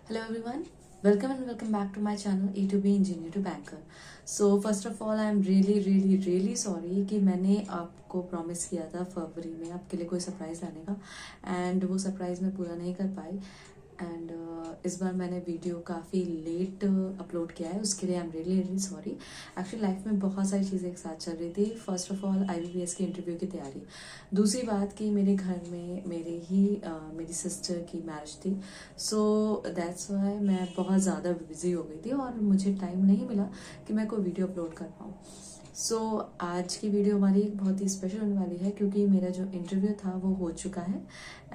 Hello everyone, welcome and welcome back to my channel A to B Engineer to Banker. So first of all I am really sorry कि मैंने आपको promise किया था फरवरी में आपके लिए कोई सरप्राइज़ लाने का एंड वो सरप्राइज़ मैं पूरा नहीं कर पाई एंड इस बार मैंने वीडियो काफ़ी लेट अपलोड किया है, उसके लिए I am really sorry. Actually life में बहुत सारी चीज़ें एक साथ चल रही थी। फर्स्ट ऑफ ऑल IBPS की इंटरव्यू की तैयारी, दूसरी बात कि मेरे घर में मेरी सिस्टर की मैरिज थी, सो दैट्स वाई मैं बहुत ज़्यादा बिजी हो गई थी और मुझे टाइम नहीं मिला कि मैं कोई वीडियो अपलोड कर पाऊँ। सो आज की वीडियो हमारी एक बहुत ही स्पेशल होने वाली है क्योंकि मेरा जो इंटरव्यू था वो हो चुका है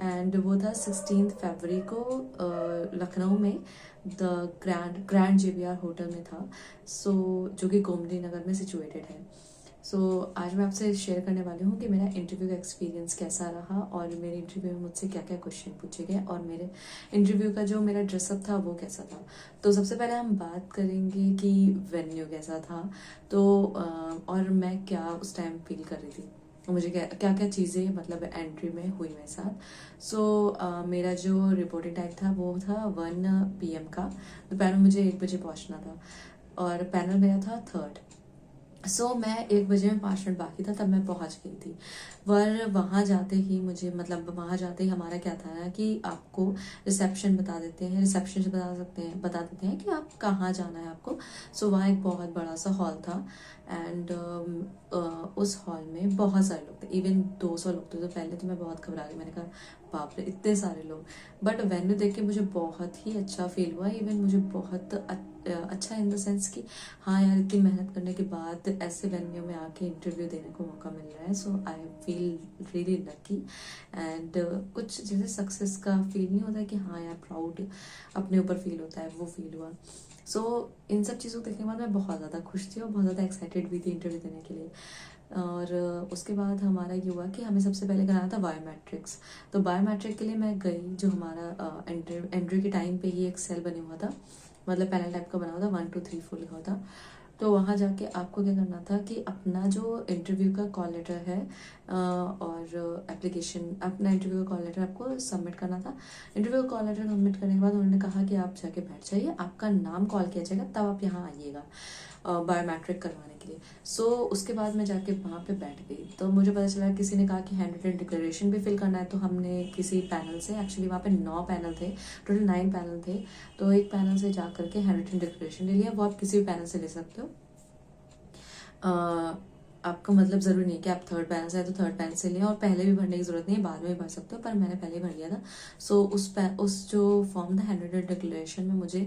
एंड वो था 16 फरवरी को लखनऊ में द ग्रैंड JBR होटल में था। सो जो कि गोमती नगर में सिचुएटेड है। सो आज मैं आपसे शेयर करने वाली हूँ कि मेरा इंटरव्यू का एक्सपीरियंस कैसा रहा और मेरे इंटरव्यू में मुझसे क्या क्या क्वेश्चन पूछे गए और मेरे इंटरव्यू का जो मेरा ड्रेसअप था वो कैसा था। तो सबसे पहले हम बात करेंगे कि वेन्यू कैसा था, तो और मैं क्या उस टाइम फील कर रही थी, मुझे क्या क्या क्या चीज़ें मतलब एंट्री में हुई मेरे साथ। सो मेरा जो रिपोर्टिंग टाइम था वो था 1 PM का, दोपहर में मुझे 1 बजे पहुँचना था और पैनल मेरा था 3rd। मैं 1 बजे में 5 मिनट बाकी था तब मैं पहुंच गई थी। पर वहाँ जाते ही मुझे मतलब वहाँ जाते ही हमारा क्या था ना कि आपको रिसेप्शन बता देते हैं, रिसेप्शन से बता देते हैं कि आप कहाँ जाना है आपको। वहाँ एक बहुत बड़ा सा हॉल था एंड उस हॉल में बहुत सारे लोग थे, इवन 200 लोग थे। तो पहले तो मैं बहुत घबरा गई, मैंने कहा बाप रे इतने सारे लोग। बट वेन्यू देख के मुझे बहुत ही अच्छा फील हुआ, इवन मुझे बहुत अच्छा इन द सेंस कि हाँ यार इतनी मेहनत करने के बाद ऐसे वेन्यू में आके इंटरव्यू देने को मौका मिल रहा है। So I feel really lucky and कुछ जैसे सक्सेस का फील नहीं होता है कि हाँ यार प्राउड अपने ऊपर फील होता है, वो फील हुआ। इन सब चीज़ों को देखने के बाद मैं बहुत ज़्यादा खुश थी और बहुत ज़्यादा एक्साइटेड भी थी इंटरव्यू देने के लिए। और उसके बाद हमारा ये हुआ कि हमें सबसे पहले कराना था बायोमेट्रिक्स। तो बायोमेट्रिक के लिए मैं गई, जो हमारा एंट्री के टाइम पे ही एक सेल बने हुआ था, मतलब पैनल टाइप का बना हुआ था, 1 2 3 4 लिखा हुआ था। तो वहाँ जाके आपको क्या करना था कि अपना जो इंटरव्यू का कॉल लेटर है और एप्लीकेशन, अपना इंटरव्यू का कॉल लेटर आपको सबमिट करना था। इंटरव्यू का कॉल लेटर सबमिट करने के बाद उन्होंने कहा कि आप जाके बैठ जाइए, आपका नाम कॉल किया जाएगा तब आप यहाँ आइएगा बायोमेट्रिक करवाने के लिए। उसके बाद मैं जाके वहाँ पे बैठ गई तो मुझे पता चला किसी ने कहा कि हैंड रिटन डिक्लेरेशन भी फिल करना है। तो हमने किसी पैनल से, एक्चुअली वहाँ पे 9 पैनल थे, टोटल 9 पैनल थे, तो एक पैनल से जा करके हैंड रिटन डिक्लेरेशन ले लिया। वो आप किसी भी पैनल से ले सकते हो। आपका मतलब ज़रूरी नहीं है कि आप 3rd पैनल से आए तो 3rd पैनल से लें, और पहले भी भरने की ज़रूरत नहीं है, बाद में भी भर सकते हो, पर मैंने पहले ही भर लिया था। उस जो फॉर्म था हैंड रिटन डिक्लेरेशन में मुझे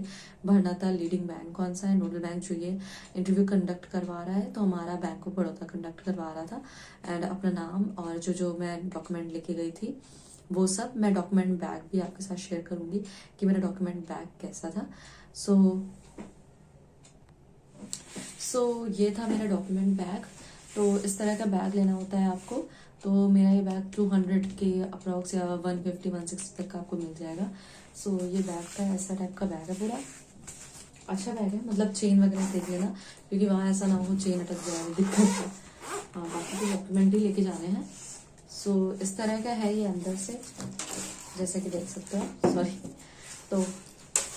भरना था लीडिंग बैंक कौन सा है, नोडल बैंक जो ये इंटरव्यू कंडक्ट करवा रहा है, तो हमारा बैंक ऑफ बड़ौदा कंडक्ट करवा रहा था। एंड अपना नाम और जो मैं डॉक्यूमेंट लेके गई थी वो सब, मैं डॉक्यूमेंट बैग भी आपके साथ शेयर करूँगी कि मेरा डॉक्यूमेंट बैग कैसा था। ये था मेरा डॉक्यूमेंट बैग। तो इस तरह का बैग लेना होता है आपको। तो मेरा ये बैग 200 के अप्रॉक्स या 150 160 तक का आपको मिल जाएगा। ये बैग का ऐसा टाइप का बैग है, पूरा अच्छा बैग है, मतलब चेन वगैरह देख लेना क्योंकि वहाँ ऐसा ना हो चेन अटक जाए, दिक्कत है। हाँ, बाकी तो डॉक्यूमेंट ही लेके जाने हैं। इस तरह का है ये अंदर से, जैसे कि देख सकते हो। सॉरी, तो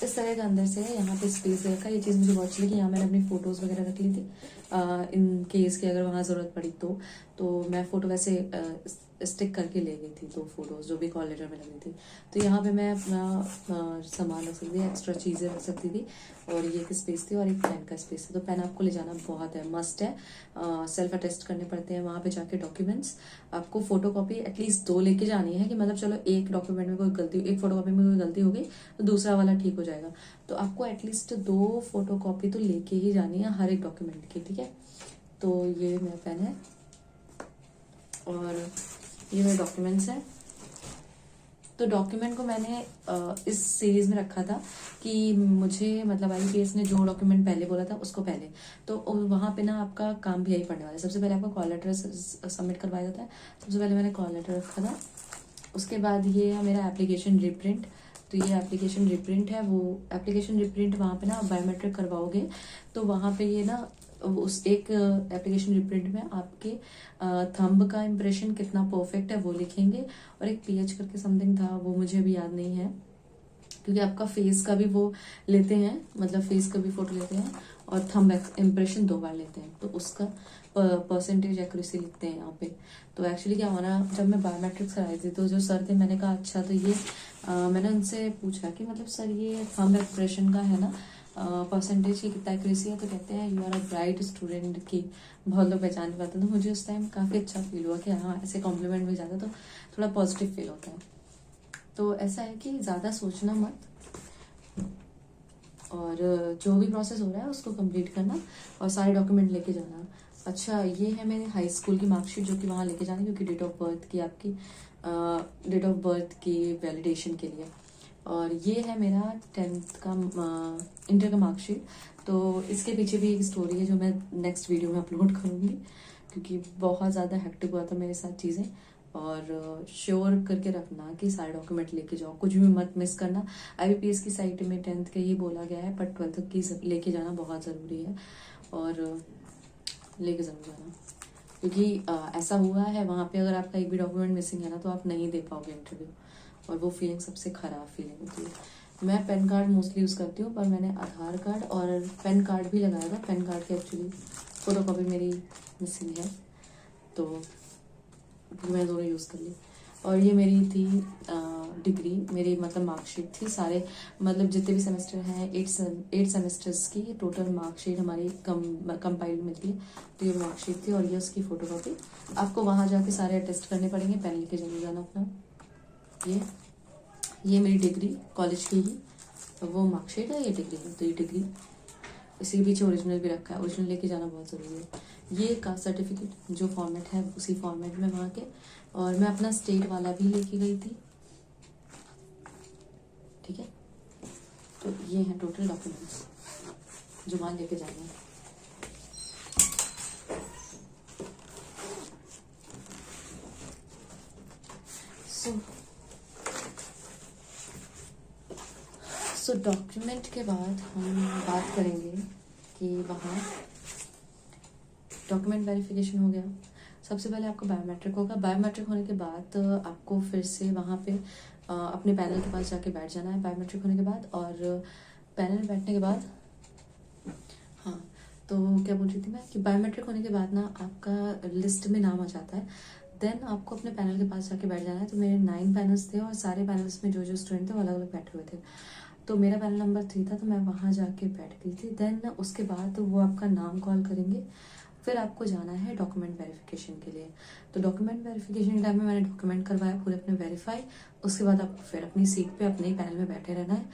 इस तरह का अंदर से है, यहाँ पे स्पेस दे रखा है। ये चीज़ मुझे बहुत अच्छी लगी, यहाँ मैंने अपनी फ़ोटोज़ वगैरह रख ली थी इन केस की अगर वहाँ ज़रूरत पड़ी तो मैं फ़ोटो वैसे स्टिक करके ले गई थी, 2 फोटोज़ जो भी कॉल लेटर में लगी थी। तो यहाँ पे मैं अपना सामान रख सकती थी, एक्स्ट्रा चीज़ें रख सकती थी, और ये एक स्पेस थी और एक पेन का स्पेस था। तो पेन आपको ले जाना बहुत है, मस्ट है। सेल्फ अटेस्ट करने पड़ते हैं वहाँ पे जाके डॉक्यूमेंट्स। आपको फोटो कॉपी एटलीस्ट 2 लेके जानी है कि मतलब चलो एक डॉक्यूमेंट में कोई गलती, एक फोटो कॉपी में कोई गलती हो गई तो दूसरा वाला ठीक हो जाएगा। तो आपको एटलीस्ट 2 फोटो कॉपी तो लेके ही जानी है हर एक डॉक्यूमेंट की, ठीक है। तो ये मेरा पेन है और ये मेरे डॉक्यूमेंट्स हैं। तो डॉक्यूमेंट को मैंने इस सीरीज में रखा था कि मुझे मतलब IBPS ने जो डॉक्यूमेंट पहले बोला था उसको पहले, तो वहाँ पे ना आपका काम भी यही पड़ने वाला है। सबसे पहले आपका कॉल लेटर सबमिट करवाया जाता है, सबसे पहले मैंने कॉल लेटर रखा था। उसके बाद ये है मेरा एप्लीकेशन रिप्रिंट। तो ये एप्लीकेशन रिप्रिंट है, वो एप्लीकेशन रिप्रिंट वहाँ पे ना बायोमेट्रिक करवाओगे तो वहाँ पे ये ना उस एक एप्लीकेशन रिप्रिंट में आपके थंब का इम्प्रेशन कितना परफेक्ट है वो लिखेंगे, और एक PH करके समथिंग था, वो मुझे भी याद नहीं है क्योंकि आपका फेस का भी वो लेते हैं, मतलब फेस का भी फोटो लेते हैं और थंब इम्प्रेशन 2 बार लेते हैं, तो उसका परसेंटेज एक्यूरेसी लिखते हैं यहाँ पे। तो एक्चुअली क्या हुआ ना, जब मैं बायोमेट्रिक्स कराई थी तो जो सर थे, मैंने कहा अच्छा तो ये मैंने उनसे पूछा कि मतलब सर ये थंब इम्प्रेशन का है ना परसेंटेज की कितना एक्यूरेसी है, तो कहते हैं you are a bright student की बहुत लोग पहचान पाते हैं। तो मुझे उस टाइम काफ़ी अच्छा फील हुआ कि हाँ ऐसे कॉम्प्लीमेंट मिल जाता तो थोड़ा पॉजिटिव फील होता है। तो ऐसा है कि ज़्यादा सोचना मत, और जो भी प्रोसेस हो रहा है उसको कंप्लीट करना और सारे डॉक्यूमेंट लेके जाना। अच्छा, ये है मेरे हाई स्कूल की मार्कशीट जो कि वहाँ लेके जाना, क्योंकि डेट ऑफ बर्थ की आपकी डेट ऑफ बर्थ की वैलिडेशन के लिए। और ये है मेरा 10th का इंटर का मार्कशीट। तो इसके पीछे भी एक स्टोरी है जो मैं नेक्स्ट वीडियो में अपलोड करूँगी, क्योंकि बहुत ज़्यादा हेक्टिक हुआ था मेरे साथ चीज़ें। और श्योर करके रखना कि सारे डॉक्यूमेंट लेके जाओ, कुछ भी मत मिस करना। IBPS की साइट में 10th का ही बोला गया है, पर 12th की लेके जाना बहुत ज़रूरी है, और लेके ज़रूर जाना, क्योंकि ऐसा हुआ है वहाँ पे अगर आपका एक भी डॉक्यूमेंट मिसिंग है ना तो आप नहीं दे पाओगे इंटरव्यू, और वो फीलिंग सबसे ख़राब फीलिंग होती है। मैं पेन कार्ड मोस्टली यूज़ करती हूँ, पर मैंने आधार कार्ड और पेन कार्ड भी लगाया था। पेन कार्ड की एक्चुअली फ़ोटो कॉपी मेरी मिसिंग है, तो मैं दोनों यूज़ कर ली। और ये मेरी थी डिग्री, मेरी मतलब मार्कशीट थी, सारे मतलब जितने भी सेमेस्टर हैं 8 सेमेस्टर्स की टोटल मार्कशीट हमारी कंपाइल्ड मिलती है। तो ये मार्कशीट थी और ये उसकी फ़ोटो कॉपी। आपको वहाँ जाके सारे अटेस्ट करने पड़ेंगे, पेन लेके जरूर जाना अपना। ये मेरी डिग्री कॉलेज की ही, तो वो मार्कशीट है, ये डिग्री है। तो ये डिग्री, इसी के पीछे ओरिजिनल भी रखा है, ओरिजिनल लेके जाना बहुत ज़रूरी है। ये कास्ट सर्टिफिकेट जो फॉर्मेट है उसी फॉर्मेट में वहाँ के, और मैं अपना स्टेट वाला भी लेके गई थी, ठीक है। तो ये हैं टोटल डॉक्यूमेंट्स जो वहाँ लेके जाने हैं। सो डॉक्यूमेंट के बाद हम बात करेंगे कि वहाँ डॉक्यूमेंट वेरिफिकेशन हो गया। सबसे पहले आपका बायोमेट्रिक होगा। बायोमेट्रिक होने के बाद आपको फिर से वहाँ पे अपने पैनल के पास जाके बैठ जाना है बायोमेट्रिक होने के बाद। और पैनल बैठने के बाद, हाँ तो क्या बोल रही थी मैं, कि बायोमेट्रिक होने के बाद ना आपका लिस्ट में नाम आ जाता है। देन आपको अपने पैनल के पास जाके बैठ जाना है। तो मेरे 9 पैनल्स थे और सारे पैनल्स में जो जो स्टूडेंट थे वो अलग अलग बैठे हुए थे। तो मेरा पैनल नंबर 3 था, तो मैं वहाँ जाके बैठ गई थी। देन उसके बाद वो आपका नाम कॉल करेंगे, फिर आपको जाना है डॉक्यूमेंट वेरिफिकेशन के लिए। तो डॉक्यूमेंट वेरिफिकेशन के टाइम में मैंने डॉक्यूमेंट करवाया पूरे अपने वेरीफाई। उसके बाद आपको फिर अपनी सीट पे अपने ही पैनल में बैठे रहना है।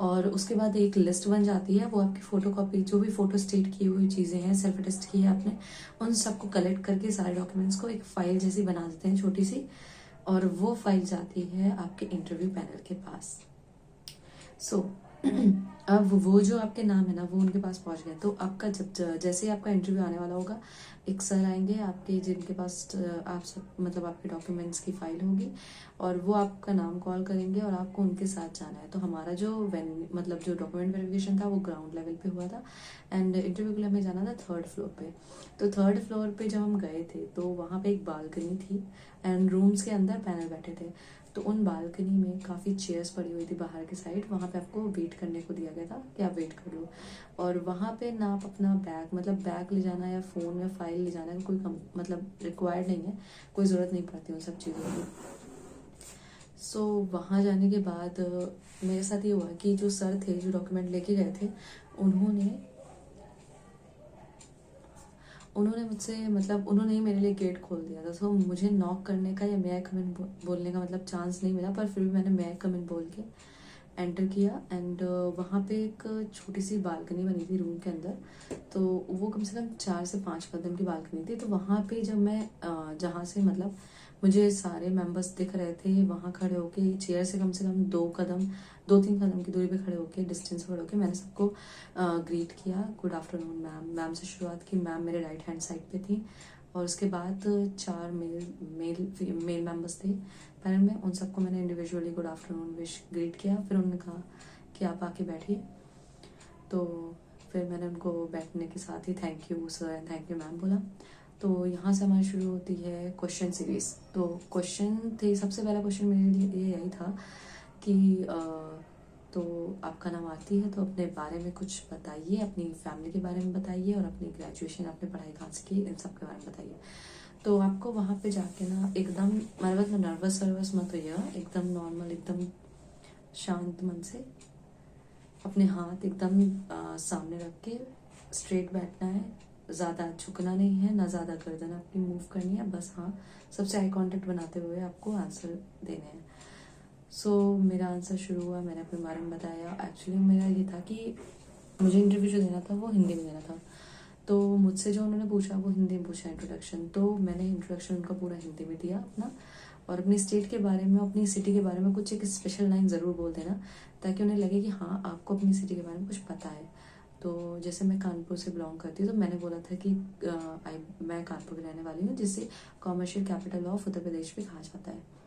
और उसके बाद एक लिस्ट बन जाती है, वो आपकी फ़ोटो कॉपी, जो भी फ़ोटो स्टेट की हुई चीज़ें हैं, सेल्फ अटेस्ट की है आपने, उन सबको कलेक्ट करके सारे डॉक्यूमेंट्स को एक फ़ाइल जैसी बना देते हैं छोटी सी, और वो फाइल जाती है आपके इंटरव्यू पैनल के पास। सो अब वो जो आपके नाम है ना वो उनके पास पहुंच गए। तो आपका जब जैसे ही आपका इंटरव्यू आने वाला होगा, एक सर आएंगे आपके, जिनके पास आप सब मतलब आपके डॉक्यूमेंट्स की फाइल होगी, और वो आपका नाम कॉल करेंगे और आपको उनके साथ जाना है। तो हमारा जो मतलब जो डॉक्यूमेंट वेरिफिकेशन था वो ग्राउंड लेवल पे हुआ था, एंड इंटरव्यू के लिए हमें जाना था 3rd फ्लोर पे। तो 3rd फ्लोर पे जब हम गए थे तो वहाँ पे एक बालकनी थी, एंड रूम्स के अंदर पैनल बैठे थे। तो उन बालकनी में काफ़ी चेयर्स पड़ी हुई थी बाहर की साइड, वहाँ पे आपको वेट करने को दिया गया था कि आप वेट कर लो। और वहाँ पे ना आप अपना बैग, मतलब बैग ले जाना या फ़ोन या फाइल ले जाना का कोई मतलब रिक्वायर्ड नहीं है, कोई ज़रूरत नहीं पड़ती उन सब चीज़ों की। सो वहाँ जाने के बाद मेरे साथ ये हुआ कि जो सर थे जो डॉक्यूमेंट लेके गए थे, उन्होंने मुझसे मतलब उन्होंने ही मेरे लिए गेट खोल दिया था। तो मुझे नॉक करने का या मे आई कम इन बोलने का मतलब चांस नहीं मिला, पर फिर भी मैंने मे आई कम इन बोल के एंटर किया। एंड वहाँ पे एक छोटी सी बालकनी बनी थी रूम के अंदर, तो वो कम से कम 4 से 5 कदम की बालकनी थी। तो वहाँ पे जब मैं जहाँ से मतलब मुझे सारे मेंबर्स दिख रहे थे, वहाँ खड़े होके चेयर से कम 2-3 कदम की दूरी पे खड़े होके, डिस्टेंस खड़े होके मैंने सबको ग्रीट किया, गुड आफ्टरनून मैम। मैम से शुरुआत की, मैम मेरे राइट हैंड साइड पे थी। और उसके बाद 4 मेल मेंबर्स थे पैनल में, उन सबको मैंने individually good afternoon wish greet किया। फिर उन्होंने कहा कि आप आके बैठिए। तो फिर मैंने उनको बैठने के साथ ही thank you sir and thank you ma'am बोला। तो यहाँ से हमारी शुरू होती है क्वेश्चन सीरीज। तो क्वेश्चन थे, सबसे पहला क्वेश्चन मेरे लिए यही था कि तो आपका नाम आरती है, तो अपने बारे में कुछ बताइए, अपनी फैमिली के बारे में बताइए और अपनी ग्रेजुएशन, आपने पढ़ाई कहाँ से की, इन सब के बारे में बताइए। तो आपको वहाँ पे जाके ना एकदम, मेरे बात में नर्वस मत होइए, एकदम नॉर्मल, एकदम शांत मन से अपने हाथ एकदम सामने रख के स्ट्रेट बैठना है, ज़्यादा झुकना नहीं है, ना ज़्यादा गर्दन आपकी मूव करनी है, बस हाँ सबसे आई कांटेक्ट बनाते हुए आपको आंसर देने हैं। सो मेरा आंसर शुरू हुआ, मैंने अपने बारे में बताया। एक्चुअली मेरा ये था कि मुझे इंटरव्यू जो देना था वो हिंदी में देना था, तो मुझसे जो उन्होंने पूछा वो हिंदी में पूछा इंट्रोडक्शन, तो मैंने इंट्रोडक्शन उनका पूरा हिंदी में दिया अपना, और अपनी स्टेट के बारे में, अपनी सिटी के बारे में कुछ एक स्पेशल लाइन ज़रूर बोल देना, ताकि उन्हें लगे कि हाँ आपको अपनी सिटी के बारे में कुछ पता है। तो जैसे मैं कानपुर से बिलोंग करती हूँ, तो मैंने बोला था कि मैं कानपुर की रहने वाली हूँ, जिसे commercial capital of Uttar Pradesh भी कहा जाता है।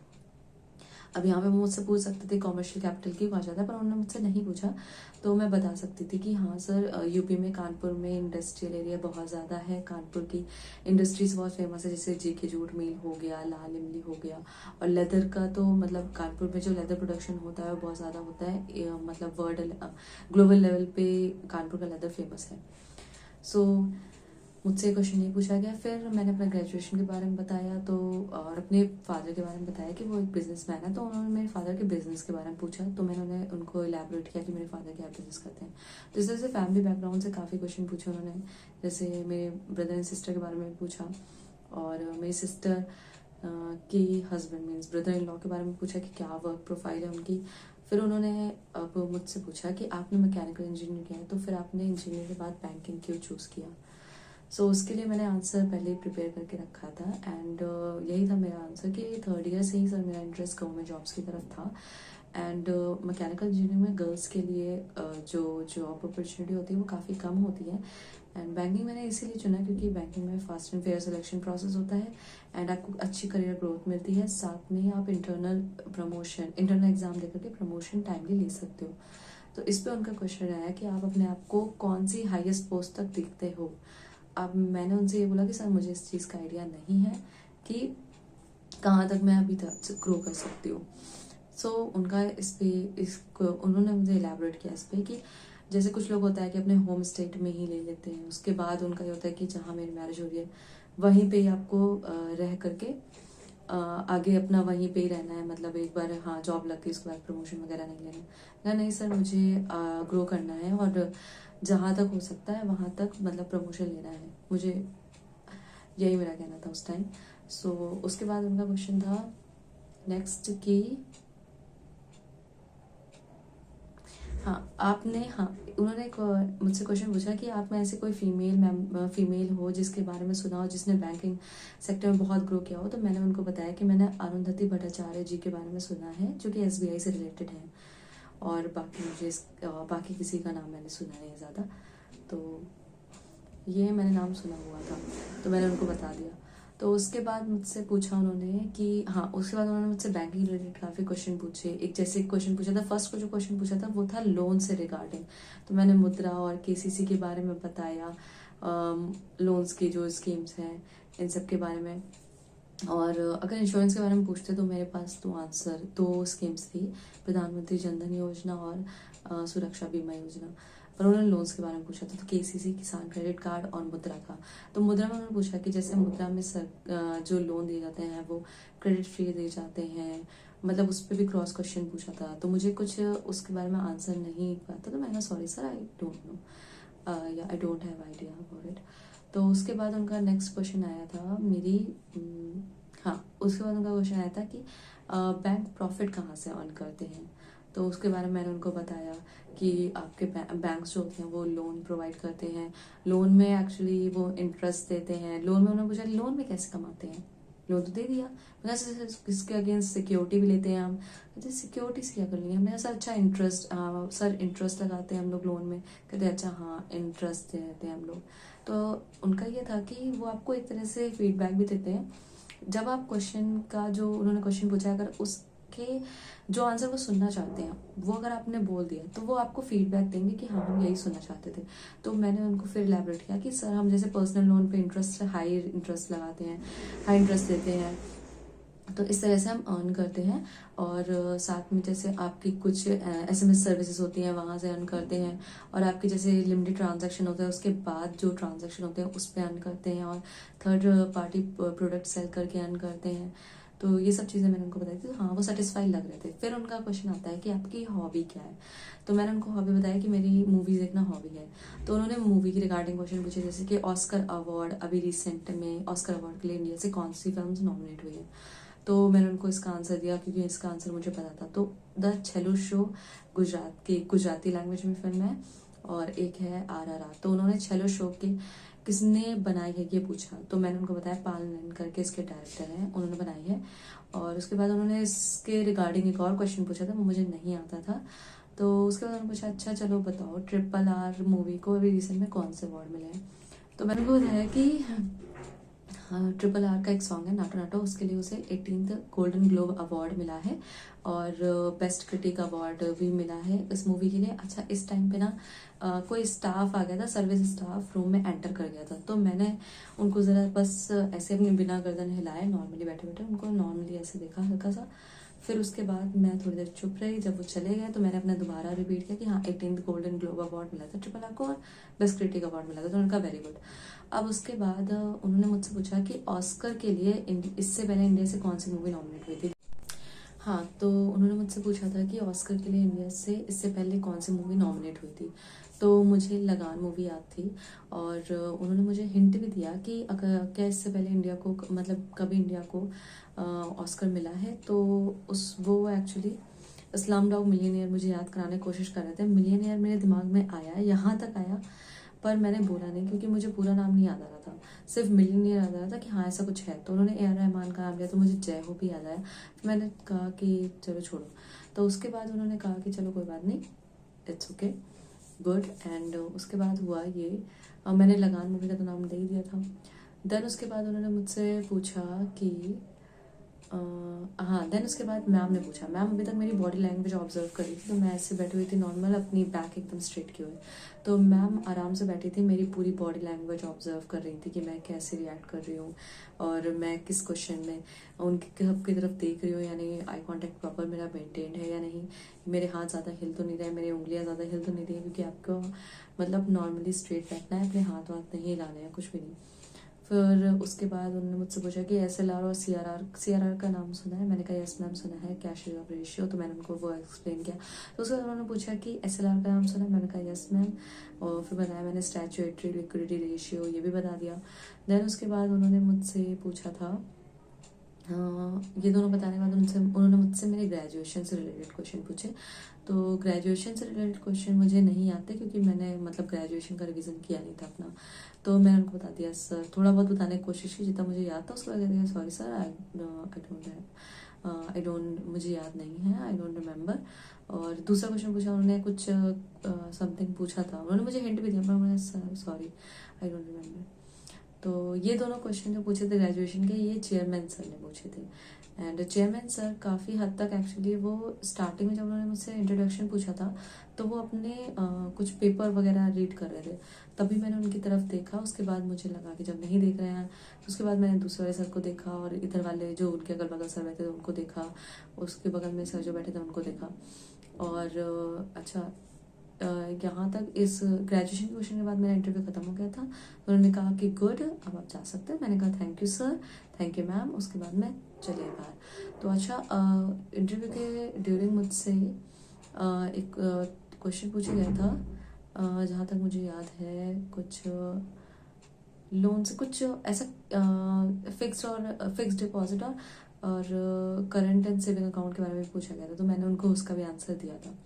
अब यहाँ पे वो मुझसे पूछ सकते थे कॉमर्शियल कैपिटल क्यों कहा जाता है, पर उन्होंने मुझसे नहीं पूछा, तो मैं बता सकती थी कि हाँ सर, यूपी में कानपुर में इंडस्ट्रियल एरिया बहुत ज़्यादा है, कानपुर की इंडस्ट्रीज बहुत फेमस है, जैसे जीके जूट मिल हो गया, लाल इमली हो गया, और लेदर का तो मतलब कानपुर में जो लेदर प्रोडक्शन होता है वो बहुत ज़्यादा होता है, मतलब वर्ल्ड ग्लोबल लेवल पे कानपुर का लेदर फेमस है। सो मुझसे क्वेश्चन नहीं पूछा गया। फिर मैंने अपना ग्रेजुएशन के बारे में बताया, तो और अपने फादर के बारे में बताया कि वो एक बिजनेसमैन है, तो उन्होंने मेरे फादर के बिजनेस के बारे में पूछा, तो मैंने उनको इलेबोरेट किया कि मेरे फादर क्या बिजनेस करते हैं। तो इस तरह से फैमिली बैकग्राउंड से काफ़ी क्वेश्चन पूछे उन्होंने, जैसे मेरे ब्रदर एंड सिस्टर के बारे में पूछा, और मेरी सिस्टर के husband means brother in law के बारे में पूछा कि क्या वर्क प्रोफाइल है उनकी। फिर उन्होंने अब मुझसे पूछा कि आपने मैकेनिकल इंजीनियर किया है, तो फिर आपने इंजीनियर के बाद बैंकिंग क्यों चूज़ किया। सो उसके लिए मैंने आंसर पहले ही प्रिपेयर करके रखा था, एंड यही था मेरा आंसर कि थर्ड ईयर से ही सर मेरा इंटरेस्ट गवर्नमेंट जॉब्स की तरफ था, एंड मैकेनिकल इंजीनियरिंग में गर्ल्स के लिए जो जॉब अपॉर्चुनिटी होती है वो काफ़ी कम होती है, एंड बैंकिंग मैंने इसीलिए चुना क्योंकि बैंकिंग में fast and fair selection process होता है, एंड आपको अच्छी करियर ग्रोथ मिलती है, साथ में आप इंटरनल एग्जाम देकर के प्रमोशन टाइमली ले सकते हो। तो इस पे उनका क्वेश्चन आया कि आप अपने आप को कौन सी हाईएस्ट पोस्ट तक देखते हो। अब मैंने उनसे ये बोला कि सर मुझे इस चीज़ का आइडिया नहीं है कि कहाँ तक मैं अभी तक ग्रो कर सकती हूँ। सो उनका इसको उन्होंने मुझे इलेबोरेट किया इस पे कि जैसे कुछ लोग होता है कि अपने होम स्टेट में ही ले लेते हैं, उसके बाद उनका ये होता है कि जहाँ मेरी मैरिज हो रही है वहीं पे ही आपको रह करके आगे अपना वहीं पे ही रहना है, मतलब एक बार हाँ जॉब लग गई उसके बाद प्रमोशन वगैरह नहीं लेना। नहीं सर, मुझे ग्रो करना है और जहाँ तक हो सकता है वहाँ तक मतलब प्रमोशन लेना है मुझे, यही मेरा कहना था उस टाइम। सो उसके बाद उनका क्वेश्चन था नेक्स्ट कि उन्होंने मुझसे क्वेश्चन पूछा कि आप में ऐसे कोई फीमेल हो जिसके बारे में सुना हो, जिसने बैंकिंग सेक्टर में बहुत ग्रो किया हो। तो मैंने उनको बताया कि मैंने अरुंधति भट्टाचार्य जी के बारे में सुना है, जो कि एसबीआई से रिलेटेड है, और बाकी किसी का नाम मैंने सुना नहीं ज़्यादा। तो ये मैंने नाम सुना हुआ था, तो मैंने उनको बता दिया। तो उसके बाद मुझसे पूछा उन्होंने कि उसके बाद उन्होंने मुझसे बैंकिंग रिलेटेड काफ़ी क्वेश्चन पूछे। एक जैसे क्वेश्चन पूछा था, फर्स्ट को जो क्वेश्चन पूछा था वो था लोन से रिगार्डिंग, तो मैंने मुद्रा और केसीसी के बारे में बताया, लोन्स की जो स्कीम्स हैं इन सब के बारे में। और अगर इंश्योरेंस के बारे में पूछते तो मेरे पास दो स्कीम्स थी, प्रधानमंत्री जनधन योजना और सुरक्षा बीमा योजना। पर उन्होंने लोन्स के बारे में पूछा था, तो केसीसी किसान क्रेडिट कार्ड और मुद्रा था। तो मुद्रा में उन्होंने पूछा कि जैसे मुद्रा में जो लोन दिए जाते हैं वो क्रेडिट फ्री दिए जाते हैं, मतलब उस पर भी क्रॉस क्वेश्चन पूछा था। तो मुझे कुछ उसके बारे में आंसर नहीं पता, तो मैंने sorry sir I don't know या I don't have idea about it. तो उसके बाद उनका नेक्स्ट क्वेश्चन आया था उसके बाद उनका क्वेश्चन आया था कि बैंक प्रॉफिट कहाँ से अर्न करते हैं। तो उसके बारे में मैंने उनको बताया कि आपके बैंक्स जो होते हैं वो लोन प्रोवाइड करते हैं, लोन में एक्चुअली वो इंटरेस्ट देते हैं। लोन में उन्होंने पूछा लोन में कैसे कमाते हैं, लोन तो दे दिया, मतलब इसके अगेंस्ट सिक्योरिटी भी लेते हैं हम। कहते सिक्योरिटी से क्या कर लेंगे, हमने कहा सर अच्छा इंटरेस्ट लगाते हैं हम लोग लोन में। कहते अच्छा हाँ इंटरेस्ट देते हैं हम लोग। तो उनका ये था कि वो आपको एक तरह से फीडबैक भी देते हैं, जब आप क्वेश्चन का जो उन्होंने क्वेश्चन पूछा अगर उसके जो आंसर वो सुनना चाहते हैं वो अगर आपने बोल दिया तो वो आपको फीडबैक देंगे कि हाँ हम यही सुनना चाहते थे। तो मैंने उनको फिर इलैबोरेट किया कि सर हम जैसे पर्सनल लोन पे हाई इंटरेस्ट लगाते हैं, हाई इंटरेस्ट देते हैं, तो इस तरह से हम अर्न करते हैं। और साथ में जैसे आपकी कुछ SMS सर्विसेज होती हैं, वहाँ से अर्न करते हैं। और आपकी जैसे लिमिटेड ट्रांजैक्शन होता है, उसके बाद जो ट्रांजैक्शन होते हैं उस पर अर्न करते हैं। और थर्ड पार्टी प्रोडक्ट सेल करके अर्न करते हैं। तो ये सब चीज़ें मैंने उनको बताई थी, तो हाँ वो सेटिस्फाई लग रहे थे। फिर उनका क्वेश्चन आता है कि आपकी हॉबी क्या है। तो मैंने उनको हॉबी बताया कि मेरी मूवीज़ देखना हॉबी है। तो उन्होंने मूवी की रिगार्डिंग क्वेश्चन पूछे, जैसे कि ऑस्कर अवार्ड अभी रिसेंट में ऑस्कर अवार्ड के लिए इंडिया से कौन सी फिल्म नॉमिनेट हुई है। तो मैंने उनको इसका आंसर दिया, क्योंकि इसका आंसर मुझे पता था। तो द छेलू शो गुजराती लैंग्वेज में फिल्म है, और एक है RRR। तो उन्होंने छेलो शो के किसने बनाई है ये पूछा। तो मैंने उनको बताया पाल नैन करके इसके डायरेक्टर हैं, उन्होंने बनाई है। और उसके बाद उन्होंने इसके रिगार्डिंग एक और क्वेश्चन पूछा था, वो मुझे नहीं आता था। तो उसके बाद उन्होंने पूछा अच्छा चलो बताओ RRR मूवी को अभी रिसेंट में कौन से अवार्ड मिले हैं। तो मैंने उनको बताया कि RRR का एक सॉन्ग है नाटो नाटो, उसके लिए उसे 18th गोल्डन ग्लोब अवार्ड मिला है। और बेस्ट क्रिटिक अवार्ड भी मिला है इस मूवी के लिए। अच्छा इस टाइम पे ना कोई स्टाफ आ गया था, सर्विस स्टाफ रूम में एंटर कर गया था। तो मैंने उनको ज़रा बस ऐसे अपनी बिना गर्दन हिलाए नॉर्मली बैठे बैठे उनको नॉर्मली ऐसे देखा हल्का सा। फिर उसके बाद मैं थोड़ी देर चुप रही। जब वो चले गए तो मैंने अपना दोबारा रिपीट किया कि हाँ 18th गोल्डन ग्लोब अवार्ड मिला था RRR को, और बेस्ट क्रिटिक अवार्ड मिला था। तो उन्होंने कहा वेरी गुड। अब उसके बाद उन्होंने मुझसे पूछा कि ऑस्कर के लिए इससे पहले इंडिया से कौन सी मूवी नॉमिनेट हुई थी। हाँ, तो उन्होंने मुझसे पूछा था कि ऑस्कर के लिए इंडिया से इससे पहले कौन सी मूवी नॉमिनेट हुई थी। तो मुझे लगान मूवी याद थी। और उन्होंने मुझे हिंट भी दिया कि अगर क्या इससे पहले इंडिया को, मतलब कभी इंडिया को ऑस्कर मिला है। तो वो एक्चुअली इस्लाम डॉग मिलियनेयर मुझे याद कराने की कोशिश कर रहे थे। मिलियनेयर मेरे दिमाग में आया, यहाँ तक आया, पर मैंने बोला नहीं क्योंकि मुझे पूरा नाम नहीं याद आ रहा था। सिर्फ मिलियनेयर याद आ रहा था कि हाँ ऐसा कुछ है। तो उन्होंने AR रहमान का नाम लिया, तो मुझे जय हो भी याद आया। फिर मैंने कहा कि चलो छोड़ो। तो उसके बाद उन्होंने कहा कि चलो कोई बात नहीं, इट्स ओके, गुड। एंड उसके बाद हुआ ये, मैंने लगान मूवी का तो नाम दे ही दिया था। देन उसके बाद उन्होंने मुझसे पूछा कि हाँ, देन उसके बाद मैम ने पूछा, मैम अभी तक मेरी बॉडी लैंग्वेज ऑब्जर्व कर रही थी। तो मैं ऐसे बैठी हुई थी नॉर्मल, अपनी बैक एकदम स्ट्रेट किए हुए। तो मैम आराम से बैठी थी, मेरी पूरी बॉडी लैंग्वेज ऑब्जर्व कर रही थी कि मैं कैसे रिएक्ट कर रही हूँ, और मैं किस क्वेश्चन में उनकी सबकी तरफ देख रही हूँ या नहीं, आई कॉन्टेक्ट प्रॉपर मेरा मेंटेन्ड है या नहीं, मेरे हाथ ज़्यादा हिल तो नहीं रहे, मेरी उंगलियाँ ज़्यादा हिल तो नहीं रही, क्योंकि आपको मतलब नॉर्मली स्ट्रेट बैठना है, अपने हाथ वाथ नहीं हिलाने हैं, कुछ भी नहीं। फिर उसके बाद उन्होंने मुझसे पूछा कि SLR और CRR का नाम सुना है। मैंने कहा यस मैम सुना है, कैश रिजर्व रेशियो। तो मैंने उनको वो एक्सप्लेन किया। तो उसके बाद उन्होंने पूछा कि SLR का नाम सुना है। मैंने कहा यस मैम। और फिर बताया मैंने स्टैच्यूटरी लिक्विडिटी रेशियो ये भी बता दिया। देन उसके बाद उन्होंने मुझसे पूछा था, ये दोनों बताने के बाद उन्होंने मुझसे मेरे ग्रेजुएशन से रिलेटेड क्वेश्चन पूछे। तो ग्रेजुएशन से रिलेटेड क्वेश्चन मुझे नहीं आते, क्योंकि मैंने मतलब ग्रेजुएशन का रिवीजन किया नहीं था अपना। तो मैंने उनको बता दिया सर, थोड़ा बहुत बताने की कोशिश की जितना मुझे याद था। उसके बाद कहते हैं सॉरी सर, आई डोंट, मुझे याद नहीं है, आई डोंट रिमेम्बर। और दूसरा क्वेश्चन पूछा उन्होंने, कुछ समथिंग पूछा था, उन्होंने मुझे हिंट भी दिया, पर मैंने sir sorry I don't remember. तो ये दोनों क्वेश्चन जो पूछे थे ग्रेजुएशन के, ये चेयरमैन सर ने पूछे थे। एंड चेयरमैन सर काफ़ी हद तक एक्चुअली, वो स्टार्टिंग में जब उन्होंने मुझसे इंट्रोडक्शन पूछा था, तो वो अपने कुछ पेपर वगैरह रीड कर रहे थे। तभी मैंने उनकी तरफ देखा। उसके बाद मुझे लगा कि जब नहीं देख रहे हैं, तो उसके बाद मैंने दूसरे वाले सर को देखा, और इधर वाले जो उनके अगल बगल सर बैठे थे उनको देखा, उसके बगल में सर जो बैठे थे उनको देखा। और अच्छा, यहाँ तक इस ग्रेजुएशन के क्वेश्चन के बाद मेरा इंटरव्यू खत्म हो गया था। उन्होंने कहा कि गुड, अब आप जा सकते हैं। मैंने कहा thank you sir, thank you ma'am. उसके बाद मैं चले बाहर। तो अच्छा, इंटरव्यू के ड्यूरिंग मुझसे एक क्वेश्चन पूछा गया था, जहाँ तक मुझे याद है, कुछ लोन से कुछ ऐसा फिक्स्ड डिपॉजिट और करंट एंड सेविंग अकाउंट के बारे में पूछा गया था। तो मैंने उनको उसका भी आंसर दिया था।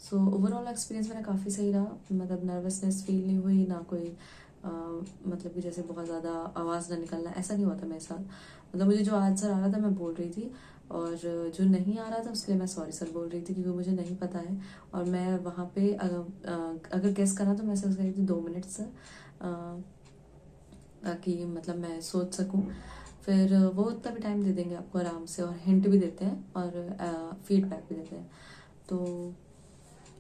सो ओवरऑल एक्सपीरियंस मेरा काफ़ी सही रहा। मतलब नर्वसनेस फील नहीं हुई, ना कोई मतलब कि जैसे बहुत ज़्यादा आवाज़ ना निकलना, ऐसा नहीं हुआ था मेरे साथ। मतलब मुझे जो आंसर आ रहा था मैं बोल रही थी, और जो नहीं आ रहा था उसके लिए मैं सॉरी सर बोल रही थी, क्योंकि मुझे नहीं पता है। और मैं वहाँ पे अगर गेस करना तो मैं सर कह रही थी 2 मिनट सर, ताकि मतलब मैं सोच सकूं। फिर वो उतना भी टाइम दे देंगे आपको आराम से, और हिंट भी देते हैं, और फीडबैक भी देते हैं। तो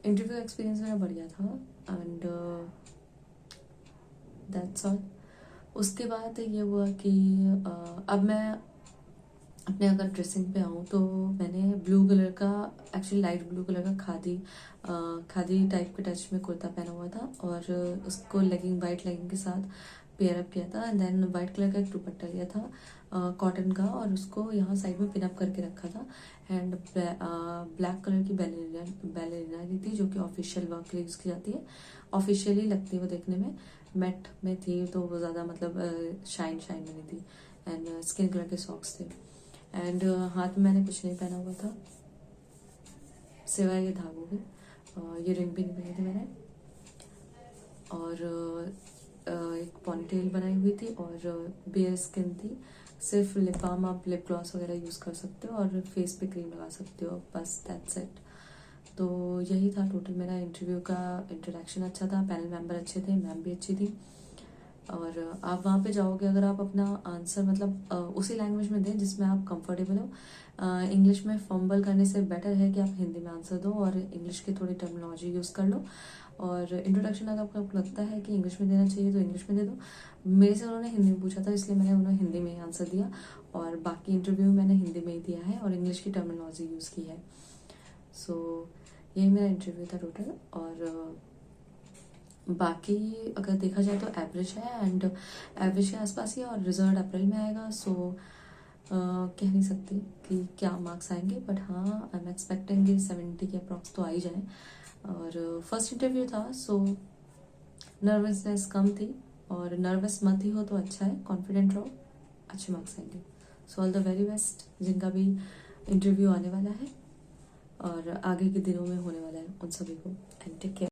इंटरव्यू एक्सपीरियंस मेरा बढ़िया था। And that's all. उसके बाद ये हुआ कि अब मैं अपने अगर ड्रेसिंग पे आऊँ तो मैंने ब्लू कलर का, एक्चुअली लाइट ब्लू कलर का खादी टाइप के टच में कुर्ता पहना हुआ था और उसको लेगिंग, वाइट लेगिंग के साथ पेयर अप किया था। एंड देन वाइट कलर का एक दुपट्टा लिया था कॉटन का, और उसको यहाँ साइड में पिन अप करके रखा था। एंड ब्लैक कलर की बैलेरिना ली थी, जो कि ऑफिशियल वर्क के लिए यूज़ की जाती है, ऑफिशियली लगती है वो देखने में। मैट में थी तो वो ज़्यादा मतलब शाइन में नहीं थी। एंड स्किन कलर के सॉक्स थे। एंड हाथ में मैंने कुछ नहीं पहना हुआ था सिवाय ये धागों के। ये रिंग भी नहीं पहनी थी मैंने। और एक पॉनीटेल बनाई हुई थी और बेयर स्किन थी। सिर्फ लिप बाम, आप लिप ग्लॉस वगैरह यूज़ कर सकते हो और फेस पे क्रीम लगा सकते हो, बस दैट्स इट। तो यही था टोटल मेरा इंटरव्यू का। इंट्रोडक्शन अच्छा था, पैनल मेंबर अच्छे थे, मैम भी अच्छी थी। और आप वहाँ पे जाओगे, अगर आप अपना आंसर मतलब उसी लैंग्वेज में दें जिसमें आप कंफर्टेबल हो। इंग्लिश में फंबल करने से बेटर है कि आप हिंदी में आंसर दो और इंग्लिश की थोड़ी टर्मिनोलॉजी यूज़ कर लो। और इंट्रोडक्शन अगर आपको लगता है कि इंग्लिश में देना चाहिए तो इंग्लिश में दे दो। मेरे से उन्होंने हिंदी में पूछा था, इसलिए मैंने उन्हें हिंदी में ही आंसर दिया। और बाकी इंटरव्यू मैंने हिंदी में ही दिया है और इंग्लिश की टर्मिनोलॉजी यूज़ की है। सो यही मेरा इंटरव्यू था टोटल। और बाकी अगर देखा जाए तो एवरेज है, एंड एवरेज के आसपास ही, और रिजल्ट अप्रैल में आएगा। सो कह नहीं सकती कि क्या मार्क्स आएंगे, बट हाँ आई एम एक्सपेक्टिंग कि 70 के अप्रॉक्स तो आ ही जाए। और फर्स्ट इंटरव्यू था, सो नर्वसनेस कम थी। और नर्वस मत ही हो तो अच्छा है, कॉन्फिडेंट रहो, अच्छे मार्क्स आएंगे। So all the very best जिनका भी इंटरव्यू आने वाला है और आगे के दिनों में होने वाला है उन सभी को। And take care.